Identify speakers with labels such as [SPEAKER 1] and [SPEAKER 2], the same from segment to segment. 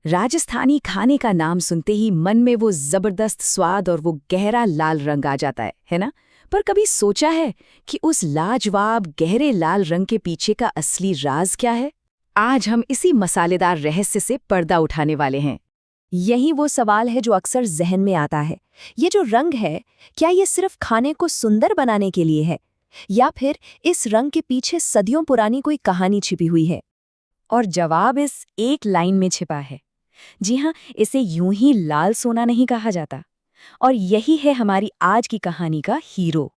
[SPEAKER 1] राजस्थानी खाने का नाम सुनते ही मन में वो जबरदस्त स्वाद और वो गहरा लाल रंग आ जाता है ना? पर कभी सोचा है कि उस लाजवाब गहरे लाल रंग के पीछे का असली राज क्या है? आज हम इसी मसालेदार रहस्य से पर्दा उठाने वाले हैं।
[SPEAKER 2] यही वो सवाल है जो अक्सर जहन में आता है। ये जो रंग है, क्या ये सिर्फ खाने को सुंदर बनाने के लिए है, या फिर इस रंग के पीछे सदियों पुरानी कोई कहानी छिपी हुई है?
[SPEAKER 1] और जवाब इस एक लाइन में छिपा है। जी हाँ, इसे यूं ही लाल सोना नहीं कहा जाता। और यही है हमारी आज की कहानी का हीरो।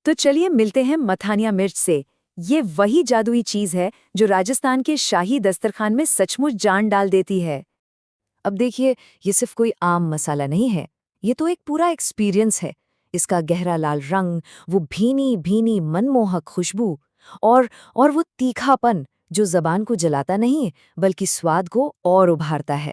[SPEAKER 1] तो चलिए मिलते हैं मथानिया मिर्च से। ये वही जादुई चीज है जो राजस्थान के शाही दस्तरखान में सचमुच जान डाल देती है। अब देखिए, ये सिर्फ कोई आम मसाला नहीं है, ये तो एक पूरा एक्सपीरियंस है। इसका गहरा लाल रंग, वो भीनी भीनी मनमोहक खुशबू और वो तीखापन जो जबान को जलाता नहीं बल्कि स्वाद को और उभारता है।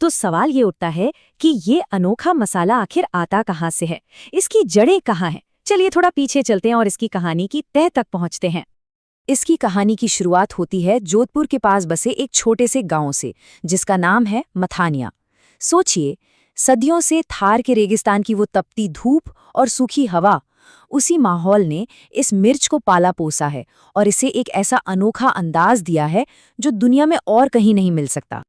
[SPEAKER 1] तो सवाल ये उठता है कि ये अनोखा मसाला आखिर आता कहाँ से है, इसकी जड़ें कहाँ हैं? चलिए थोड़ा पीछे चलते हैं और इसकी कहानी की तह तक पहुँचते हैं। इसकी कहानी की शुरुआत होती है जोधपुर के पास बसे एक छोटे से गांव से, जिसका नाम है मथानिया। सोचिए, सदियों से थार के रेगिस्तान की वो तपती धूप और सूखी हवा, उसी माहौल ने इस मिर्च को पाला पोसा है और इसे एक ऐसा अनोखा अंदाज दिया है जो दुनिया में और कहीं नहीं मिल सकता।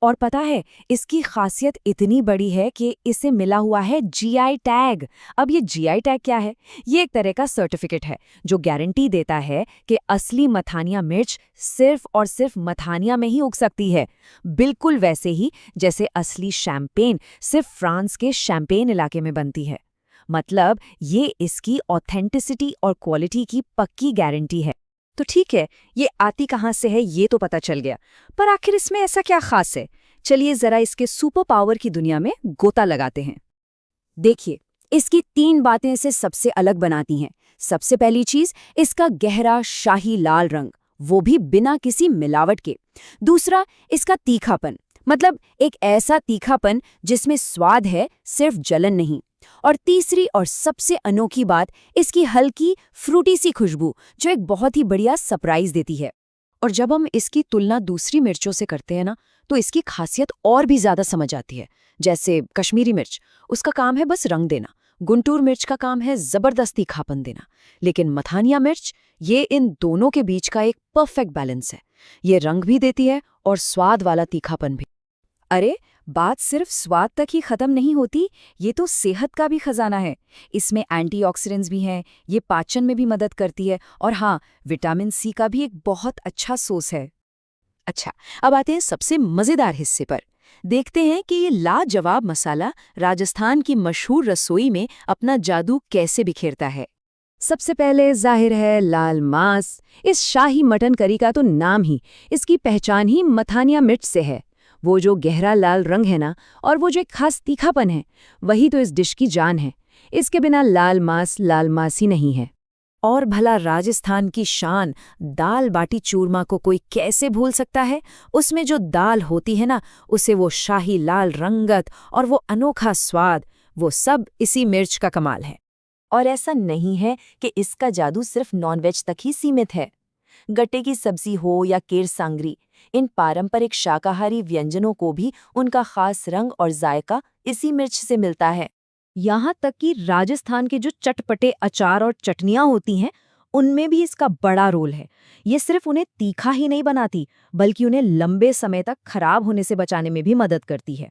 [SPEAKER 1] और पता है, इसकी खासियत इतनी बड़ी है कि इसे मिला हुआ है जीआई टैग। अब ये जीआई टैग क्या है? ये एक तरह का सर्टिफिकेट है जो गारंटी देता है कि असली मथानिया मिर्च सिर्फ और सिर्फ मथानिया में ही उग सकती है। बिल्कुल वैसे ही जैसे असली शैंपेन सिर्फ फ्रांस के शैंपेन इलाके में बनती है। मतलब ये इसकी ऑथेंटिसिटी और क्वालिटी की पक्की गारंटी है। तो ठीक है, ये आती कहाँ से है ये तो पता चल गया, पर आखिर इसमें ऐसा क्या खास है? चलिए जरा इसके सुपर पावर की दुनिया में गोता लगाते हैं। देखिए, इसकी 3 बातें इसे सबसे अलग बनाती हैं। सबसे पहली चीज, इसका गहरा शाही लाल रंग, वो भी बिना किसी मिलावट के। दूसरा, इसका तीखापन, मतलब एक ऐसा तीखापन जिसमें स्वाद है, सिर्फ जलन नहीं। और तीसरी और सबसे अनोखी बात, इसकी हल्की फ्रूटी सी खुशबू जो एक बहुत ही बढ़िया सरप्राइज देती है। और जब हम इसकी तुलना दूसरी मिर्चों से करते हैं ना, तो इसकी खासियत और भी ज्यादा समझ आती है। जैसे कश्मीरी मिर्च, उसका काम है बस रंग देना। गुंटूर मिर्च का काम है जबरदस्त तीखापन देना। लेकिन मथानिया मिर्च, ये इन दोनों के बीच का एक परफेक्ट बैलेंस है। ये रंग भी देती है और स्वाद वाला तीखापन भी। अरे, बात सिर्फ स्वाद तक ही खत्म नहीं होती, ये तो सेहत का भी खजाना है। इसमें एंटीऑक्सीडेंट्स भी हैं, ये पाचन में भी मदद करती है, और हाँ, विटामिन सी का भी एक बहुत अच्छा सोर्स है। अच्छा, अब आते हैं सबसे मज़ेदार हिस्से पर। देखते हैं कि ये लाजवाब मसाला राजस्थान की मशहूर रसोई में अपना जादू कैसे बिखेरता है। सबसे पहले जाहिर है लाल मांस। इस शाही मटन करी का तो नाम ही, इसकी पहचान ही मथानिया मिर्च से है। वो जो गहरा लाल रंग है ना, और वो जो एक खास तीखापन है, वही तो इस डिश की जान है। इसके बिना लाल मांस ही नहीं है। और भला राजस्थान की शान दाल बाटी चूरमा को कोई कैसे भूल सकता है? उसमें जो दाल होती है ना, उसे वो शाही लाल रंगत और वो अनोखा स्वाद, वो सब इसी मिर्च का कमाल है। और ऐसा नहीं है कि इसका जादू सिर्फ नॉनवेज तक ही सीमित है। गट्टे की सब्जी हो या केर सांगरी, इन पारंपरिक शाकाहारी व्यंजनों को भी उनका खास रंग और जायका इसी मिर्च से मिलता है। यहाँ तक कि राजस्थान के जो चटपटे अचार और चटनियाँ होती हैं, उनमें भी इसका बड़ा रोल है। ये सिर्फ उन्हें तीखा ही नहीं बनाती, बल्कि उन्हें लंबे समय तक खराब होने से बचाने में भी मदद करती है।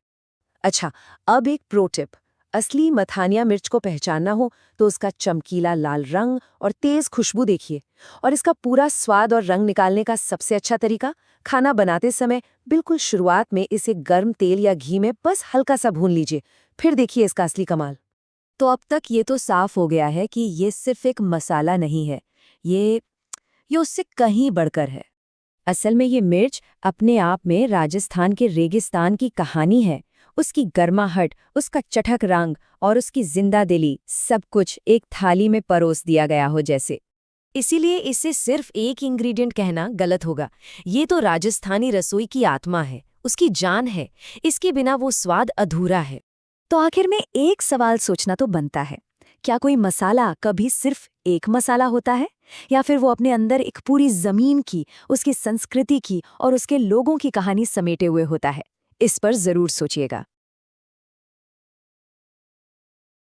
[SPEAKER 1] अच्छा, अब एक प्रो टिप। असली मथानिया मिर्च को पहचानना हो तो उसका चमकीला लाल रंग और तेज खुशबू देखिए। और इसका पूरा स्वाद और रंग निकालने का सबसे अच्छा तरीका, खाना बनाते समय बिल्कुल शुरुआत में इसे गर्म तेल या घी में बस हल्का सा भून लीजिए, फिर देखिए इसका असली कमाल। तो अब तक ये तो साफ हो गया है कि ये सिर्फ एक मसाला नहीं है, ये उससे कहीं बढ़कर है। असल में ये मिर्च अपने आप में राजस्थान के रेगिस्तान की कहानी है। उसकी गर्माहट, उसका चटक रंग और उसकी जिंदा दिली, सब कुछ एक थाली में परोस दिया गया हो जैसे। इसीलिए इसे सिर्फ एक इंग्रेडिएंट कहना गलत होगा। ये तो राजस्थानी रसोई की आत्मा है, उसकी जान है। इसके बिना वो स्वाद अधूरा है। तो आखिर में एक सवाल सोचना तो बनता है, क्या कोई मसाला कभी सिर्फ एक मसाला होता है, या फिर वो अपने अंदर एक पूरी जमीन की, उसकी संस्कृति की और उसके लोगों की कहानी समेटे हुए होता है? इस पर जरूर सोचिएगा।